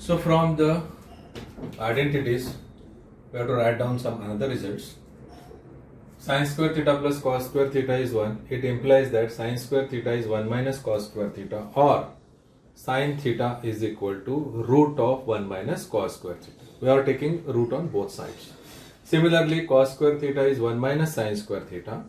So from the identities, we have to write down some another results. Sin square theta plus cos square theta is 1. It implies that sin square theta is 1 minus cos square theta, or sin theta is equal to root of 1 minus cos square theta. We are taking root on both sides. Similarly, cos square theta is 1 minus sin square theta.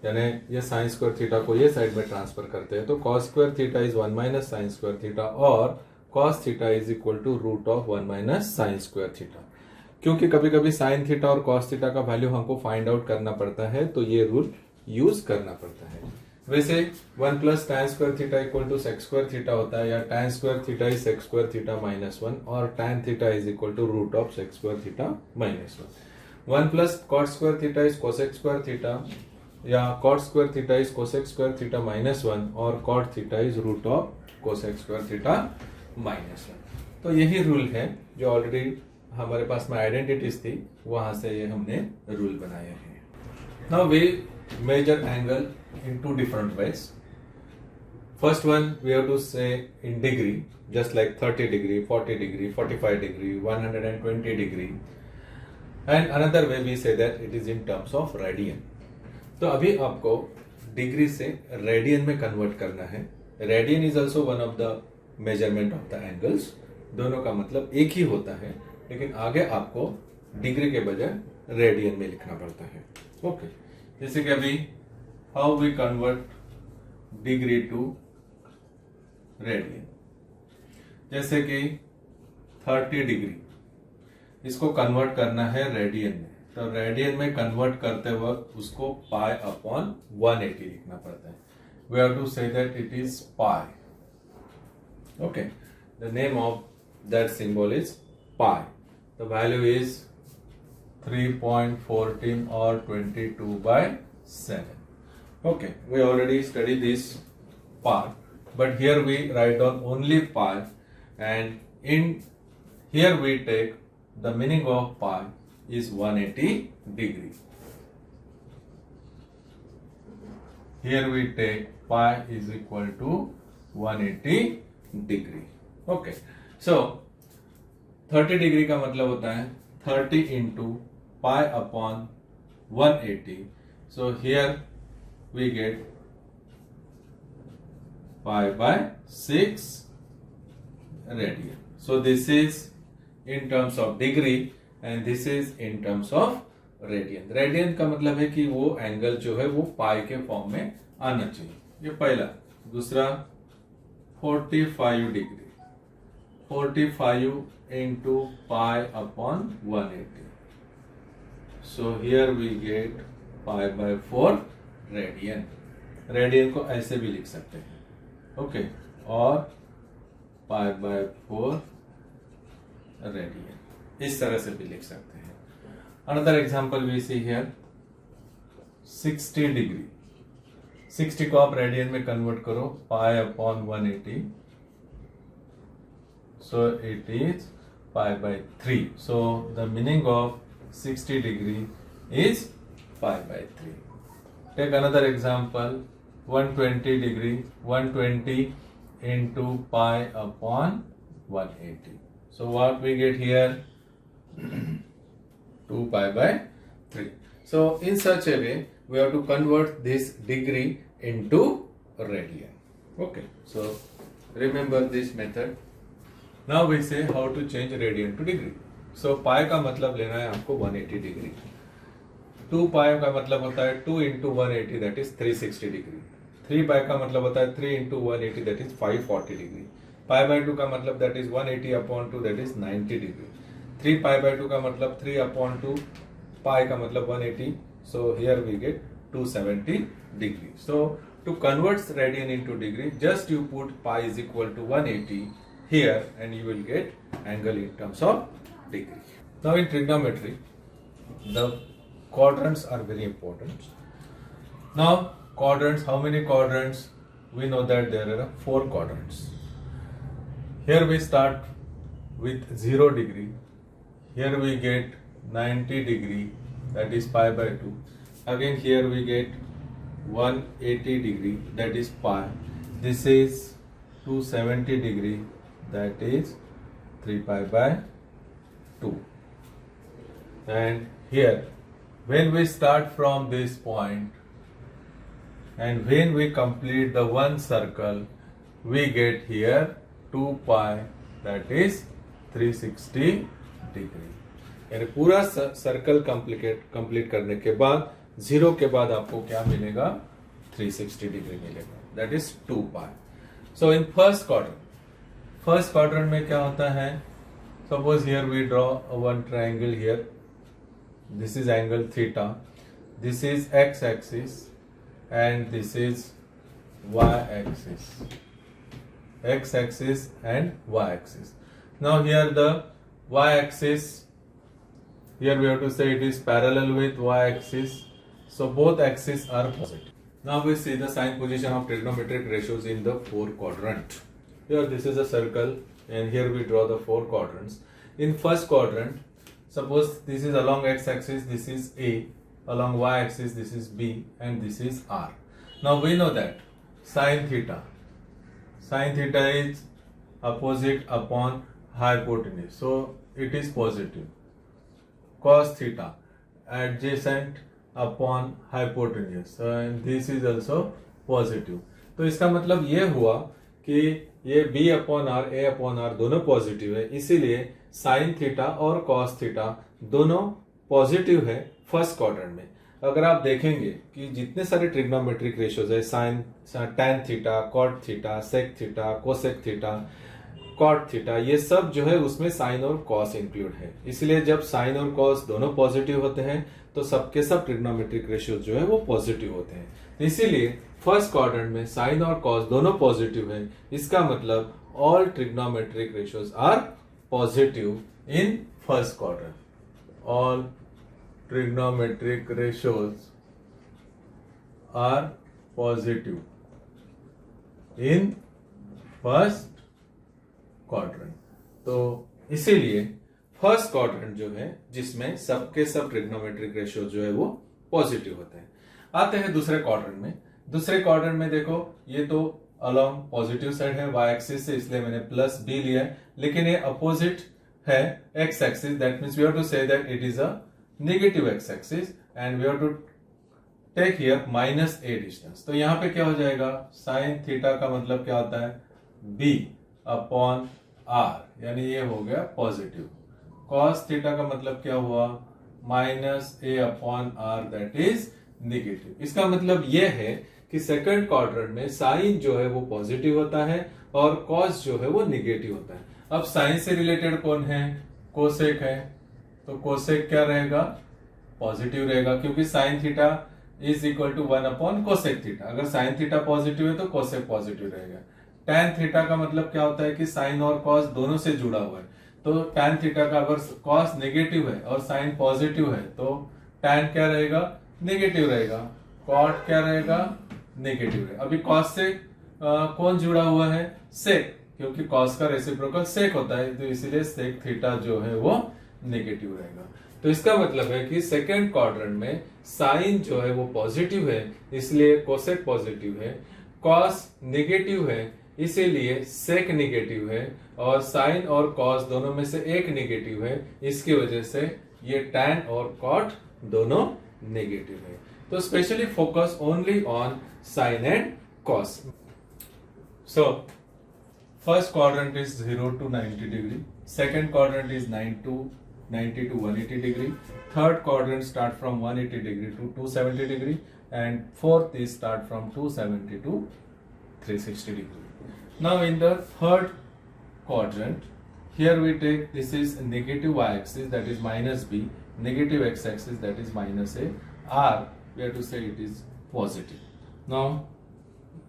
यानी ये sin square theta को ये side में transfer करते हैं तो cos square theta is 1 minus sin square theta और cos theta is equal to root of 1 minus sin square theta. क्योंकि कभी कभी sin theta और cos theta का वैल्यू हमको फाइंड आउट करना पड़ता है तो ये रूल यूज करना पड़ता है. वैसे 1 plus tan square theta equal to sec square theta होता है या tan square theta is sec square theta minus 1 और tan theta is equal to root of sec square theta minus 1. 1 plus cot square theta is cosec square theta या cot square theta is cosec square theta minus 1 और cot theta is root of cosec square theta minus 1. तो यही rule है जो already हमारे पास में identities थी वहां से ये हमने रूल बनाया है. Now we measure angle in two different ways. First one we have to say in degree, just like 30 degree, 40 degree, 45 degree, 120 degree. And another way we say that it is in terms of radian. तो अभी आपको degree से radian में convert करना है. Radian is also one of the measurement of the angles. दोनों का मतलब एक ही होता है लेकिन आगे आपको डिग्री के बजाय रेडियन में लिखना पड़ता है. ओके, जैसे कि अभी how we convert degree to radian. जैसे कि 30 डिग्री इसको कन्वर्ट करना है रेडियन में तो रेडियन में कन्वर्ट करते वक्त उसको पाई अपॉन 180 लिखना पड़ता है. We have to say that it is pi. Okay, the name of that symbol is pi. The value is 3.14 और 22/7. Okay, we already studied this part, but here we write down only pi, and in here we take the meaning of pi is 180 degree. Here we take pi is equal to 180 degree. Okay, so 30 degree का मतलब होता है 30 into pi upon 180. So here we get pi by 6 radian. So this is in terms of degree and this is in terms of radian. Radian का मतलब है कि वो angle जो है वो पाई के फॉर्म में आना चाहिए. ये पहला. दूसरा 45 degree. 45 into pi upon 180. So here we get pi by 4 radian. Radian को ऐसे भी लिख सकते हैं. ओके, और पाई बाय 4 रेडियन इस तरह से भी लिख सकते हैं. Another example we see here 60 degree. 60 को आप रेडियन में कन्वर्ट करो pi upon 180. So it is pi by 3. So the meaning of 60 degree is pi by 3. Take another example, 120 degree, 120 into pi upon 180. So what we get here? 2 pi by 3. So in such a way, we have to convert this degree into radian. Okay, so remember this method. Now we say how to change radian to degree. So pi का मतलब लेना है आपको 180 degree. 2 पाई का मतलब होता है 2 into 180 that is 360 degree. 3 पाई का मतलब होता है 3 into 180 that is 540 degree. Pi by 2 का मतलब that is 180 upon 2 that is 90 degree. 3 pi by 2 का मतलब 3 upon 2 पाई का मतलब 180. So here we get 270 degree. So to convert radian into degree, just you put pi is equal to 180 here and you will get angle in terms of degree. Now in trigonometry, the quadrants are very important. Now quadrants, how many quadrants? We know that there are 4 quadrants. Here we start with 0 degree. Here we get 90 degree, that is pi by 2. Again here we get 180 degree, that is pi. This is 270 degree, that is 3 pi by 2. And here, when we start from this point and when we complete the one circle, we get here 2 pi, that is 360 degree. यानी पूरा circle complete करने के बाद 0 के बाद आपको क्या मिलेगा, 360 डिग्री मिलेगा, that is 2 pi. So in first quadrant में क्या होता है, suppose here we draw one triangle here, this is angle theta, this is X axis and this is Y axis, x axis and y axis. Now here the y axis, here we have to say it is parallel with y axis, so both axes are positive. Now we see the sign position of trigonometric ratios in the four quadrant. Here this is a circle and here we draw the four quadrants. In first quadrant, suppose this is along x axis, this is A, along y axis this is B and this is R. Now we know that sin theta is opposite upon hypotenuse, so it is positive. Cos theta adjacent upon hypotenuse, and this is also positive. तो इसका मतलब ये हुआ कि ये b upon R, a upon R दोनों positive है, इसीलिए साइन थीटा और कॉस थीटा दोनों पॉजिटिव है फर्स्ट क्वाड्रेंट में. अगर आप देखेंगे कि जितने सारे ट्रिग्नोमेट्रिक रेशियोज है, sine, tan theta, cot theta, sec theta, cosec theta, cot theta, ये सब जो है उसमें साइन और कॉस इंक्लूड है. इसलिए जब साइन और कॉस दोनों पॉजिटिव होते हैं तो सबके सब ट्रिग्नोमेट्रिक रेशियोज जो है वो पॉजिटिव होते हैं. इसीलिए फर्स्ट क्वाड्रेंट में साइन और कॉस दोनों पॉजिटिव है. इसका मतलब all trigonometric ratios are positive in first quadrant. All trigonometric ratios are positive in first quadrant. तो इसीलिए फर्स्ट क्वाड्रेंट जो है जिसमें सबके सब ट्रिग्नोमेट्रिक रेशियो जो है वो पॉजिटिव होते हैं. आते हैं दूसरे क्वाड्रेंट में. दूसरे क्वाड्रेंट में देखो, ये तो अलोंग पॉजिटिव साइड है y एक्सिस से, इसलिए मैंने प्लस b लिया है, लेकिन ये अपोजिट है x axis, that means we have to say that it is a negative x axis and we have to take here minus a distance. तो यहां पे क्या हो जाएगा, साइन थीटा का मतलब क्या होता है, b अपॉन r, यानी ये हो गया पॉजिटिव. कॉस थीटा का मतलब क्या हुआ, minus a upon r, that is negative. इसका मतलब ये है कि सेकंड क्वाड्रेंट में साइन जो है वो पॉजिटिव होता है और कॉस जो है वो नेगेटिव होता है. अब साइन से रिलेटेड कौन है, कोसेक है, तो कोसेक क्या रहेगा, पॉजिटिव रहेगा, क्योंकि sine theta is equal to 1 upon cosec theta. अगर साइन थीटा पॉजिटिव है तो कोसेक पॉजिटिव रहेगा. टैन थीटा का मतलब क्या होता है कि साइन और कॉस दोनों से जुड़ा हुआ है. तो टैन थीटा का अगर कॉस नेगेटिव है और साइन पॉजिटिव है तो टैन क्या रहेगा, नेगेटिव रहेगा. कॉट क्या रहेगा, नेगेटिव रहेगा. अभी कॉस से कौन जुड़ा हुआ है, सेक, क्योंकि कॉस का रेसिप्रोकल सेक होता है, तो इसीलिए सेक थीटा जो है वो नेगेटिव रहेगा. तो इसका मतलब है कि सेकेंड क्वाड्रेंट में साइन जो है वो पॉजिटिव है, इसलिए कोसेक पॉजिटिव है, कॉस नेगेटिव है इसीलिए सेक नेगेटिव है, और साइन और कॉस दोनों में से एक नेगेटिव है, इसकी वजह से ये टैन और कॉट दोनों नेगेटिव है. तो specially focus only on sine and cos. So first quadrant is 0 to 90 degree, second quadrant is 90 to 180 degree, third quadrant start from 180 degree to 270 degree, and fourth is start from 270 to 360 degree. Now in the third quadrant, here we take, this is negative y axis, that is minus b, negative x axis, that is minus a, r we have to say it is positive. Now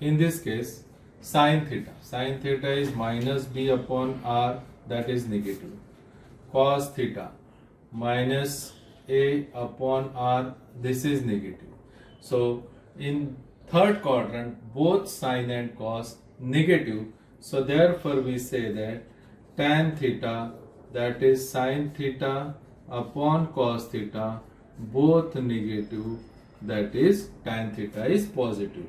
in this case sin theta is minus b upon r, that is negative. Cos theta minus a upon r, this is negative. So in third quadrant both sin and cos negative, so therefore we say that tan theta, that is sin theta upon cos theta, both negative, that is tan theta is positive.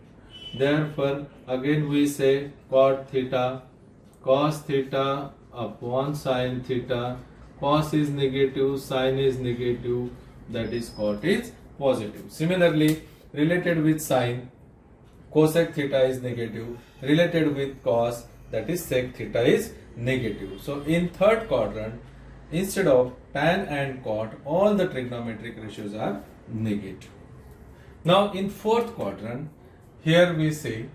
Therefore again we say cot theta, cos theta upon sin theta. Cos is negative, sin is negative, that is cot is positive. Similarly, related with sin, cosec theta is negative. Related with cos, that is sec theta is negative. So in third quadrant, instead of tan and cot, all the trigonometric ratios are negative. Now in fourth quadrant, here we see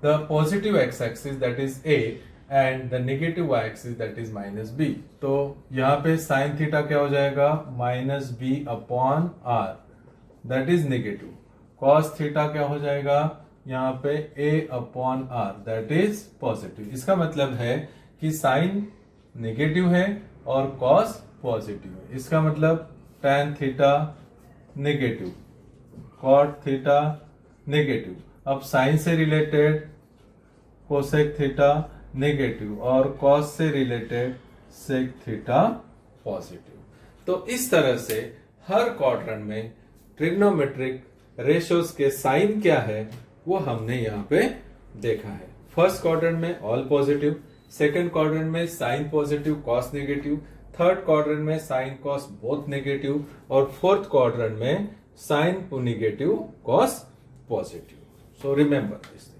the positive x-axis, that is A, and the negative y-axis, that is minus B. तो यहाँ पे sin theta क्या हो जाएगा, minus B upon R, that is negative. cos theta क्या हो जाएगा, यहाँ पे a upon R, that is positive. इसका मतलब है कि sin नेगेटिव है और cos पॉजिटिव है. इसका मतलब tan theta negative, cot theta negative. अब sin से रिलेटेड कोसेक थीटा नेगेटिव और cos से रिलेटेड सेक थीटा पॉजिटिव. तो इस तरह से हर क्वाड्रेंट में ट्रिग्नोमेट्रिक रेशियोज के साइन क्या है वो हमने यहाँ पे देखा है. फर्स्ट क्वाड्रेंट में ऑल पॉजिटिव, सेकंड क्वाड्रेंट में sine positive cos negative, third quadrant में साइन कॉस बोथ नेगेटिव, और फोर्थ क्वाड्रेंट में sine negative cos positive. So remember this.